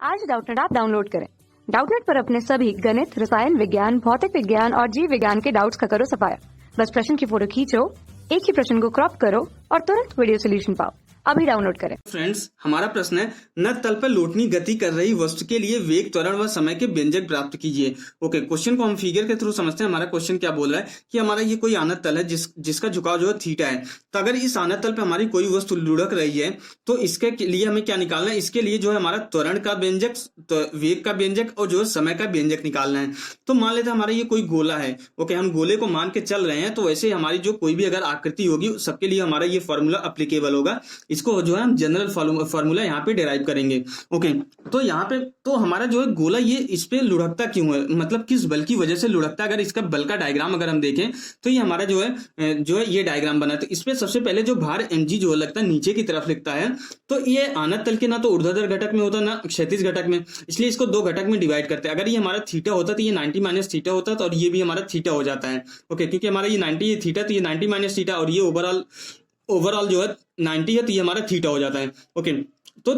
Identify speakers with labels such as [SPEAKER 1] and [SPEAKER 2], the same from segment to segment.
[SPEAKER 1] आज Doubtnut app download करें। Doubtnut पर अपने सभी गणित, रसायन विज्ञान, भौतिक विज्ञान और जीव विज्ञान के डाउट्स का करो सफाया। बस प्रश्न की फोटो खींचो, एक ही प्रश्न को क्रॉप करो और तुरंत वीडियो सोल्यूशन पाओ। अभी डाउनलोड करें।
[SPEAKER 2] फ्रेंड्स, हमारा प्रश्न है न तल पर लौटनी गति कर रही वस्तु के लिए वेग, त्वरण व समय के व्यंजक प्राप्त कीजिए। ओके, क्वेश्चन को हम फिगर के थ्रू समझते हैं। हमारा क्वेश्चन क्या बोल रहा है कि हमारा ये कोई आनत तल है जिसका झुकाव जो है थीटा है। तो अगर इस आनत तल पे हमारी कोई वस्तु लुढ़क रही है तो इसके लिए हमें क्या निकालना है? इसके लिए जो है हमारा त्वरण का व्यंजक, वेग का व्यंजक और जो है समय का व्यंजक निकालना है। तो मान लेते हैं हमारा ये कोई गोला है। ओके, हम गोले को मान के चल रहे हैं, तो वैसे हमारी जो कोई भी अगर आकृति होगी सबके लिए हमारा ये फॉर्मूला अप्लीकेबल होगा। इसको जो है हम जनरल फार्मूला यहाँ पे डिराइव करेंगे। ओके, तो यहाँ पे तो हमारा जो है गोला ये इस पे लुढ़कता क्यों है, मतलब किस बल की वजह से लुढ़कता है। अगर इसका बल का डायग्राम अगर हम देखें तो ये हमारा जो है ये डायग्राम बना है। तो इस पे सबसे पहले जो भार mg जो लगता है नीचे की तरफ लिखता है, तो ये आनत तल के ना तो ऊर्ध्वाधर घटक में होता ना क्षैतिज घटक में, इसलिए इसको दो घटक में डिवाइड करते हैं। अगर ये हमारा थीटा होता तो ये 90 माइनस थीटा होता और ये भी हमारा थीटा हो जाता है। ओके, क्योंकि हमारा ये 90 ये थीटा, तो ये 90 माइनस थीटा और ये ओवरऑल जो है 90 है, तो ये हमारा थीटा हो जाता है। ओके, तो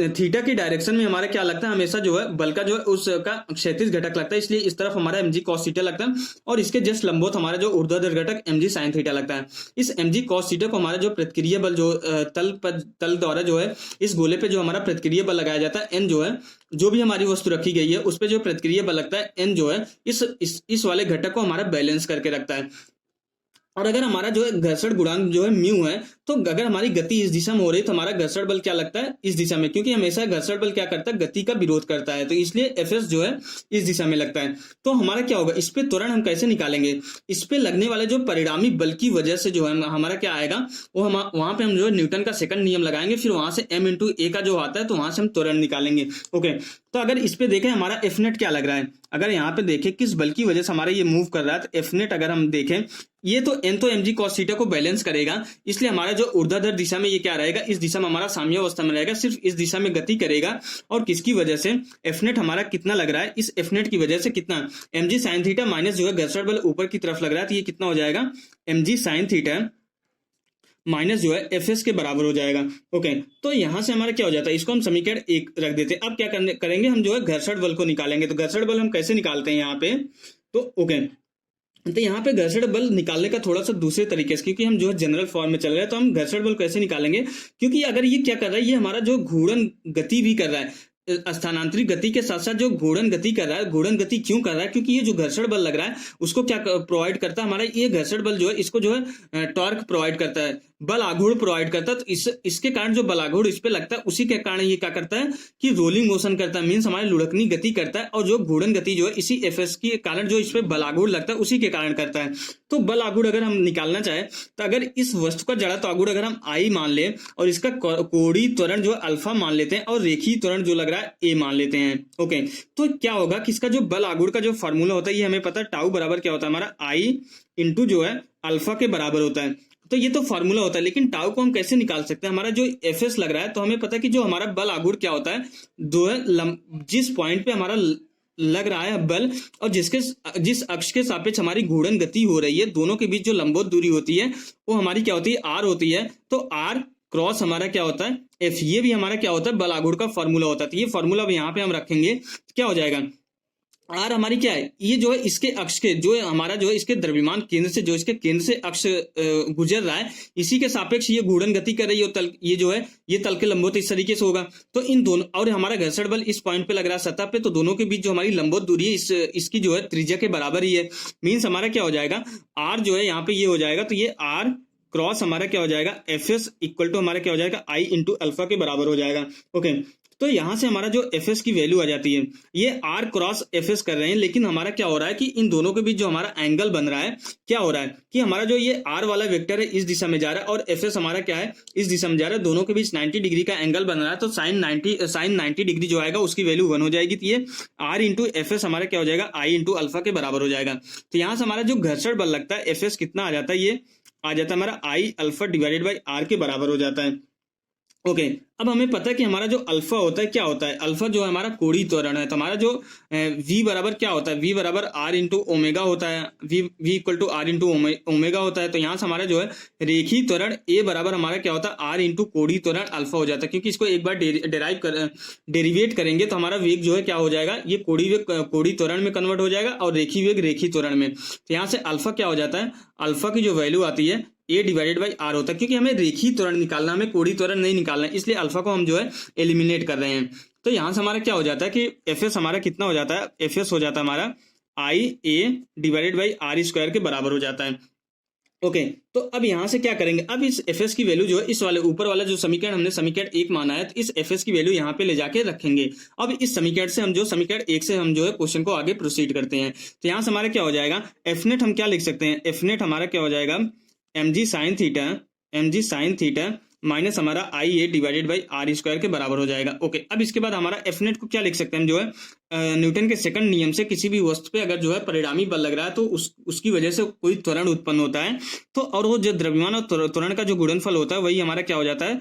[SPEAKER 2] थीटा की डायरेक्शन में हमारा क्या लगता है? हमेशा जो है बल का जो है उसका क्षैतिज घटक लगता है, इसलिए इस तरफ हमारा mg cos थीटा लगता है और इसके जस्ट लंबवत हमारा जो ऊर्ध्वाधर घटक mg sin थीटा लगता है। इस mg cos थीटा को हमारा जो प्रतिक्रिया बल जो तल द्वारा जो है इस गोले पे जो हमारा प्रतिक्रिया बल लगाया जाता है, n जो है जो भी हमारी वस्तु रखी गई है उस पे जो प्रतिक्रिया बल लगता है, n जो है इस वाले घटक को हमारा बैलेंस करके रखता है। और अगर हमारा जो है घर्षण गुणांक जो है म्यू है, तो अगर हमारी गति इस दिशा में हो रही है तो हमारा घर्षण बल क्या लगता है? इस दिशा में, क्योंकि हमेशा घर्षण बल क्या करता है? गति का विरोध करता है, तो इसलिए एफएस जो है इस दिशा में लगता है। तो हमारा क्या होगा? इस पे त्वरण हम कैसे निकालेंगे? इस पे लगने वाले जो परिणामी बल की वजह से जो है हमारा क्या आएगा, वो वहां पे हम जो है न्यूटन का सेकंड नियम लगाएंगे, फिर वहां से m इंटू ए का जो आता है तो वहां से हम त्वरण निकालेंगे। ओके, तो अगर इस पे देखें हमारा एफ नेट क्या लग रहा है, अगर यहाँ पे देखें किस बल की वजह से हमारा ये मूव कर रहा है, तो एफ नेट अगर हम देखें ये तो mg cos थीटा को बैलेंस करेगा, इसलिए हमारा जो ऊर्ध्वाधर दिशा में ये क्या रहेगा? इस दिशा में हमारा साम्यावस्था में रहेगा, सिर्फ इस दिशा में गति करेगा। और किसकी वजह से? एफ नेट हमारा कितना लग रहा है? इस एफ नेट की वजह से कितना? mg sin थीटा माइनस जो है घर्षण बल ऊपर की तरफ लग रहा है, तो ये कितना हो जाएगा? mg sin थीटा माइनस जो है एफएस के बराबर हो जाएगा। ओके, तो यहां से हमारा क्या हो जाता है? इसको हम समीकरण 1 रख देते हैं। अब क्या करेंगे हम जो है घर्षण बल को निकालेंगे। तो घर्षण बल हम कैसे निकालते हैं यहाँ पे? तो ओके, तो यहाँ पे घर्षण बल निकालने का थोड़ा सा दूसरे तरीके से, क्योंकि हम जो है जनरल फॉर्म में चल रहे हैं, तो हम घर्षण बल कैसे निकालेंगे? क्योंकि अगर ये क्या कर रहा है, ये हमारा जो घूर्णन गति भी कर रहा है, स्थानांतरित गति के साथ साथ जो घूर्णन गति कर रहा है, घूर्णन गति क्यों कर रहा है? क्योंकि ये जो घर्षण बल लग रहा है उसको क्या प्रोवाइड करता है? हमारा ये घर्षण बल जो है इसको जो है टॉर्क प्रोवाइड करता है, बल आघूर्ण प्रोवाइड करता है। तो इसके कारण जो बल आघूर्ण इस पे लगता है, उसी के कारण ये क्या करता है कि रोलिंग मोशन करता है, मीन्स हमारे लुढ़कनी गति करता है। और जो घूर्णन गति जो है इसी एफएस के कारण जो इस पे बल आघूर्ण लगता है उसी के कारण करता है। तो बल आघूर्ण अगर हम निकालना चाहे तो अगर इस वस्तु का जड़त्व आघूर्ण अगर हम आई मान ले और इसका कोणीय त्वरण जो अल्फा मान लेते हैं और रेखीय त्वरण जो लग रहा है ए मान लेते हैं। ओके, तो क्या होगा कि इसका जो बल आघूर्ण का जो फॉर्मूला होता है ये हमें पता है, टाउ बराबर क्या होता है हमारा आई इंटू जो है अल्फा के बराबर होता है। तो ये तो फॉर्मूला होता है, लेकिन टाउ को हम कैसे निकाल सकते हैं? हमारा जो एफएस लग रहा है तो हमें पता है कि जो हमारा बल आघूर्ण क्या होता है, जो है जिस पॉइंट पे हमारा लग रहा है बल और जिस अक्ष के सापेक्ष हमारी घूर्णन गति हो रही है, दोनों के बीच जो लंबवत दूरी होती है वो हमारी क्या होती है? आर होती है। तो आर क्रॉस हमारा क्या होता है? एफ। ये भी हमारा क्या होता है? बल आघूर्ण का फॉर्मूला होता है। तो ये फॉर्मूला यहाँ पे हम रखेंगे, क्या हो जाएगा? आर हमारी क्या है? ये जो है इसके अक्ष के जो है हमारा जो है इसके द्रव्यमान केंद्र से जो इसके केंद्र से अक्ष गुजर रहा है, इसी के सापेक्ष ये घूर्णन गति कर रही है। तल ये जो है ये तल के लंबवत इस तरीके से होगा। तो इन दोनों, और हमारा घर्षण बल इस पॉइंट पे लग रहा है सतह पे, तो दोनों के बीच जो हमारी लंबवत दूरी है इसकी जो है त्रिज्या के बराबर ही है। मीन्स हमारा क्या हो जाएगा? आर जो है यहाँ पे ये हो जाएगा, तो ये आर क्रॉस हमारा क्या हो जाएगा? एफ एस इक्वल टू हमारा क्या हो जाएगा? आई इंटू अल्फा के बराबर हो जाएगा। ओके, तो यहां से हमारा जो एफ एस की वैल्यू आ जाती है, ये आर क्रॉस एफ एस कर रहे हैं, लेकिन हमारा क्या हो रहा है कि इन दोनों के बीच जो हमारा एंगल बन रहा है, क्या हो रहा है कि हमारा जो ये आर वाला वेक्टर है इस दिशा में जा रहा है और एफ एस हमारा क्या है? इस दिशा में जा रहा है। दोनों के बीच 90 डिग्री का एंगल बन रहा है, तो साइन 90 डिग्री जो आएगा उसकी वैल्यू 1 हो जाएगी। तो ये आर इंटू एफ एस हमारा क्या हो जाएगा? आई इंटू अल्फा के बराबर हो जाएगा। तो यहां से हमारा जो घर्षण बल लगता है एफ एस कितना आ जाता है? ये आ जाता है हमारा I alpha divided by r के बराबर हो जाता है। ओके अब हमें पता है कि हमारा जो अल्फा होता है क्या होता है, अल्फा जो है हमारा कोणीय त्वरण है। तो हमारा जो v बराबर क्या होता है, v बराबर r इंटू ओमेगा होता है, v equal to r into omega होता है। तो यहाँ से हमारा जो है रेखीय त्वरण a बराबर हमारा क्या होता है, r इंटू कोणीय त्वरण अल्फा हो जाता है। क्योंकि इसको एक बार डेरिवेट करेंगे तो हमारा वेग जो है क्या हो जाएगा, ये कोणीय वेग कोणीय त्वरण में कन्वर्ट हो जाएगा और रेखीय वेग रेखीय त्वरण में। तो यहाँ से अल्फा क्या हो जाता है, अल्फा की जो वैल्यू आती है a डिवाइडेड बाई आर होता है। क्योंकि हमें रेखीय त्वरण निकालना, हमें कोणीय त्वरण नहीं निकालना है, इसलिए अल्फा को हम जो है एलिमिनेट कर रहे हैं। तो यहां से हमारा क्या हो जाता है कि एफ एस हमारा कितना हो जाता है, एफ एस हो जाता है हमारा I a divided by r square के बराबर हो जाता है। ओके तो अब यहां से क्या करेंगे, अब इस एफ एस की वैल्यू जो है इस वाले ऊपर वाला जो समीकरण हमने समीकरण 1 माना है, तो इस एफ एस की वैल्यू यहाँ पे ले जाके रखेंगे। अब इस समीकरण से हम जो समीकरण 1 से हम जो है क्वेश्चन को आगे प्रोसीड करते हैं। तो यहां से हमारा क्या हो जाएगा, एफ नेट हम क्या लिख सकते हैं, एफ नेट हमारा क्या हो जाएगा, m g sine theta minus हमारा I a divided by r square के बराबर हो जाएगा। ओके अब इसके बाद हमारा एफ नेट को क्या लिख सकते हैं हम जो है न्यूटन के सेकंड नियम से किसी भी वस्तु पे अगर जो है परिणामी बल लग रहा है तो उसकी वजह से कोई त्वरण उत्पन्न होता है, तो और वो जो द्रव्यमान और त्वरण का जो गुणनफल होता है वही हमारा क्या हो जाता है,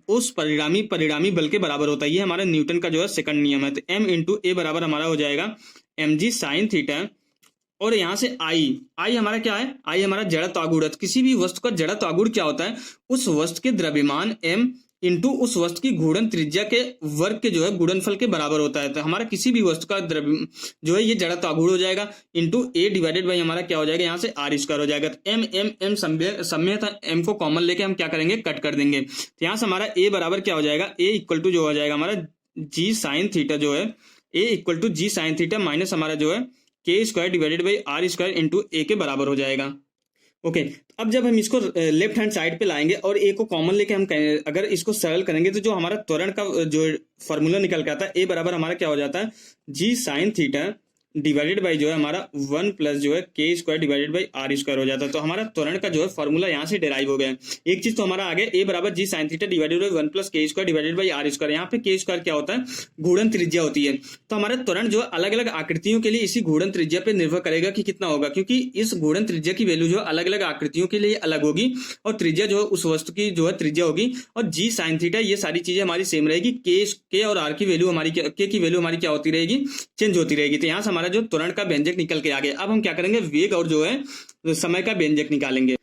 [SPEAKER 2] उस परिणामी बल के बराबर होता है। ये हमारा न्यूटन का जो है सेकंड नियम है। तो एम इंटू ए बराबर हमारा हो जाएगा एम जी साइन थीटा, और यहां से आई हमारा क्या है, आई हमारा जड़त्व आगुण। किसी भी वस्तु का जड़त्व आगुण क्या होता है, उस वस्तु के द्रव्यमान m इंटू उस वस्तु की घूर्णन त्रिज्या के वर्ग के जो है गुणनफल के बराबर होता है। तो हमारा किसी भी वस्तु का द्रव्य जो है ये जड़त्व आगुण हो जाएगा इंटू a डिवाइडेड बाई हमारा क्या हो जाएगा, यहाँ से आर स्क्वायर हो जाएगा। तो एम सम्य था, m को कॉमन लेके हम क्या करेंगे, कट कर देंगे। तो यहाँ से हमारा a बराबर क्या हो जाएगा, a इक्वल टू जो हो जाएगा हमारा जी साइन थीटा जो है, a equal to g sine theta minus हमारा जो है k square divided by r square into a के बराबर हो जाएगा। ओके अब जब हम इसको लेफ्ट हैंड साइड पे लाएंगे और ए को कॉमन लेके हम अगर इसको सरल करेंगे तो जो हमारा त्वरण का जो फॉर्मूला निकल के आता है, ए बराबर हमारा क्या हो जाता है, g sine theta divided by जो है हमारा 1 प्लस जो है k square divided by r square हो जाता है। तो हमारा त्वरण का जो है फॉर्मूला यहाँ से डेराइव हो गया है। एक चीज तो हमारा आगे ए बराबर g sine theta divided by 1 plus k square divided by r square, यहाँ पे के स्क्वायर क्या होता है, घूर्णन त्रिज्या होती है। तो हमारा त्वरण जो है अलग अलग आकृतियों के लिए इसी घूर्णन त्रिज्या पे निर्भर करेगा कि कितना होगा, क्योंकि इस घूर्णन त्रिज्या की वैल्यू जो है अलग अलग आकृतियों के लिए अलग होगी और त्रिज्या जो है उस वस्तु की जो है त्रिज्या होगी, और जी साइन थीटा ये सारी चीजें हमारी सेम रहेगी। के और आर की वैल्यू हमारी के की वैल्यू हमारी क्या होती रहेगी, चेंज होती रहेगी। तो यहाँ से हमारा जो त्वरण का व्यंजक निकल के आ गया। अब हम क्या करेंगे, वेग और जो है समय का व्यंजक निकालेंगे।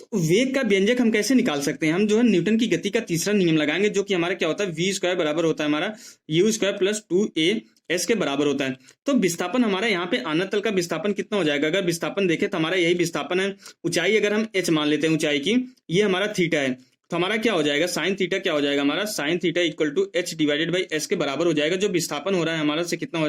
[SPEAKER 2] तो वेग का व्यंजक हम कैसे निकाल सकते हैं, हम जो है न्यूटन की गति का तीसरा नियम लगाएंगे, जो कि हमारा क्या होता है, वी स्क्वायर बराबर होता है हमारा you square plus 2a s के बराबर होता है। तो विस्थापन हमारा यहाँ पे आनत तल का विस्थापन कितना हो जाएगा, अगर विस्थापन देखें तो हमारा यही विस्थापन है। ऊंचाई अगर हम h मान लेते हैं ऊंचाई की, ये हमारा थीटा है, तो हमारा क्या हो जाएगा, साइन थीटा क्या हो जाएगा हमारा, sine theta equal to h divided by s के बराबर हो जाएगा। जो विस्थापन हो रहा है हमारा से कितना हो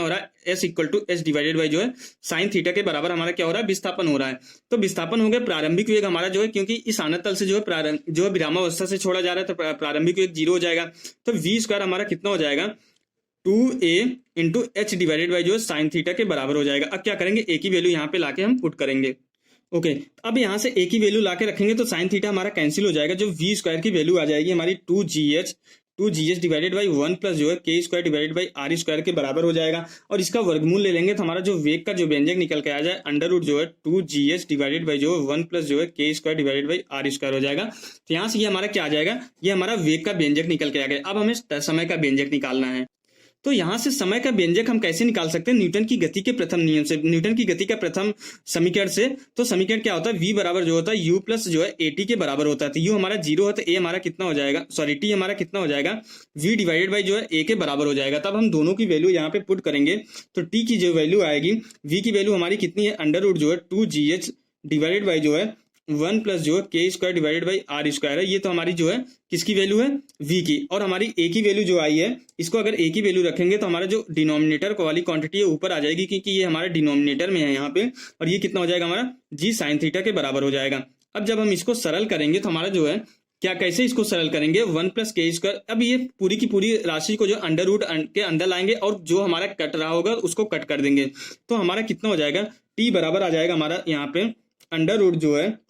[SPEAKER 2] रहा है, s equal to h divided by जो है साइन थीटा के बराबर हमारा क्या हो रहा है, विस्थापन हो रहा है। तो विस्थापन हो गया। प्रारंभिक वेग हमारा जो है, क्योंकि इस आनत तल से जो है विरामावस्था से छोड़ा जा रहा है, तो प्रारंभिक वेग 0 हो जाएगा। तो वी स्क्वायर हमारा कितना हो जाएगा, 2a into H divided by जो है साइन थीटा के बराबर हो जाएगा। अब क्या करेंगे, ए की वैल्यू यहाँ पे लाके हम पुट करेंगे। ओके अब यहाँ से ए की वैल्यू लाके रखेंगे तो साइन थीटा हमारा कैंसिल हो जाएगा। जो वी स्क्वायर की वैल्यू आ जाएगी हमारी 2gh डिवाइडेड बाई 1 प्लस जो है k square divided by r square के बराबर हो जाएगा। और इसका वर्गमूल ले लेंगे तो हमारा जो वेग का जो व्यंजक निकल के आ जाए, अंडर रूट जो है 2gh डिवाइडेड बाई जो है 1 प्लस जो है k square divided by r square हो जाएगा। तो यहाँ से ये हमारा क्या आ जाएगा, ये हमारा वेग का व्यंजक निकल के आ गया। अब हमें समय का व्यंजक निकालना है। तो यहां से समय का व्यंजक हम कैसे निकाल सकते हैं, न्यूटन की गति के प्रथम नियम से, न्यूटन की गति का प्रथम समीकरण से। तो समीकरण क्या होता है, v बराबर जो होता है u प्लस जो है at के बराबर होता है। तो u हमारा 0 है तो a हमारा कितना हो जाएगा, सॉरी t हमारा कितना हो जाएगा, v डिवाइडेड बाई जो है a के बराबर हो जाएगा। तब हम दोनों की वैल्यू यहाँ पे पुट करेंगे तो t की जो वैल्यू आएगी, v की वैल्यू हमारी कितनी है, अंडर रूट जो है 2gh डिवाइडेड बाई जो है 1 प्लस जो है k square divided by r square है। ये तो हमारी जो है किसकी वैल्यू है, v की। और हमारी a की वैल्यू जो आई है, इसको अगर a की वैल्यू रखेंगे तो हमारा जो डिनोमिनेटर वाली क्वांटिटी है ऊपर आ जाएगी, क्योंकि ये हमारे डिनोमिनेटर में है यहाँ पे, और ये कितना हो जाएगा हमारा जी साइन थीटा के बराबर हो जाएगा। अब जब हम इसको सरल करेंगे तो हमारा जो है क्या, कैसे इसको सरल करेंगे, 1 प्लस के स्क्वायर। अब ये पूरी की पूरी राशि को जो अंडर रूट के अंदर लाएंगे और जो हमारा कट रहा होगा उसको कट कर देंगे। तो हमारा कितना हो जाएगा, t बराबर आ जाएगा हमारा यहाँ पे अंडर रूट जो है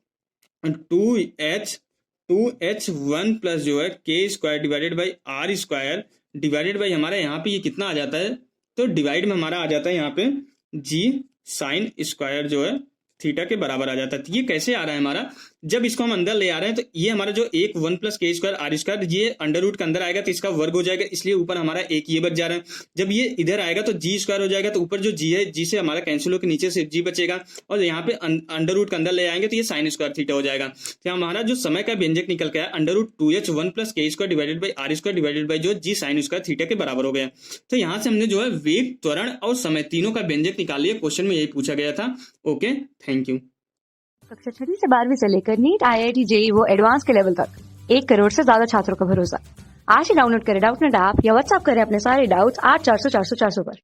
[SPEAKER 2] 2h1 प्लस जो है k square divided by r square divided by हमारा यहाँ पे ये कितना आ जाता है, तो डिवाइड में हमारा आ जाता है यहाँ पे जी साइन स्क्वायर जो है थीटा के बराबर आ जाता है। तो ये कैसे आ रहा है हमारा, जब इसको हम अंदर ले आ रहे हैं तो ये हमारा जो एक 1 plus k square are square ये अंडर रूट के अंदर आएगा तो इसका वर्ग हो जाएगा, इसलिए ऊपर हमारा एक ये बच जा रहा है। जब ये इधर आएगा तो जी स्क्वायर हो जाएगा, तो ऊपर जो जी है जी से हमारा कैंसिल होकर नीचे से जी बचेगा, और यहाँ पे अंडर रूट के अंदर ले आएंगे तो ये साइन स्क्वायर थीटा हो जाएगा। तो हमारा जो समय का व्यंजक निकल के आया under root 2h 1 plus k square divided by r square divided by जो जी साइन स्क्वायर थीटा के बराबर हो गया। तो यहाँ से हमने जो है वेग, त्वरण और समय तीनों का व्यंजक निकाल लिया। क्वेश्चन में यही पूछा गया था। Okay, thank you.
[SPEAKER 1] कक्षा 6वीं से 12वीं से लेकर नीट, IIT, JEE वो एडवांस के लेवल तक 1 करोड़ से ज्यादा छात्रों का भरोसा। आज ही डाउनलोड करें डाउटनेट ऐप या व्हाट्सएप करें अपने सारे डाउट्स 8400 400 400 पर।